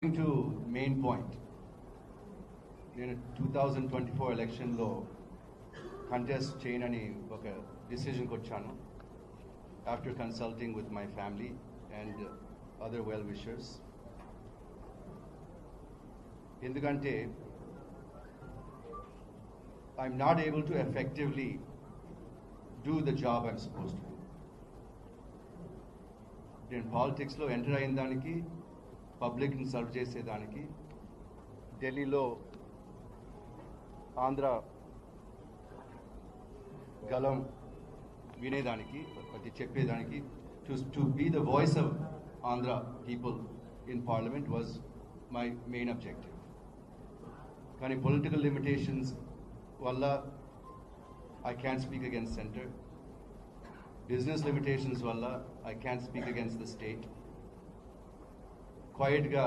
To main point, నేను 2024 ఎలక్షన్లో contest చేయనని ఒక డిసిజన్కి వచ్చాను after consulting with my family and other well wishers. ఎందుకంటే I'm not able to effectively do the job I'm suppose to. నేను పాలిటిక్స్లో ఎంటర్ అయిన దానికి, పబ్లిక్ని సర్వ్ చేసేదానికి, ఢిల్లీలో ఆంధ్ర గలం వినేదానికి, అది చెప్పేదానికి, to be the voice of Andhra people in parliament was my main objective. కానీ పొలిటికల్ లిమిటేషన్స్ వల్ల I can speak against centre, business limitations వల్ల I can speak against the state. క్వైట్గా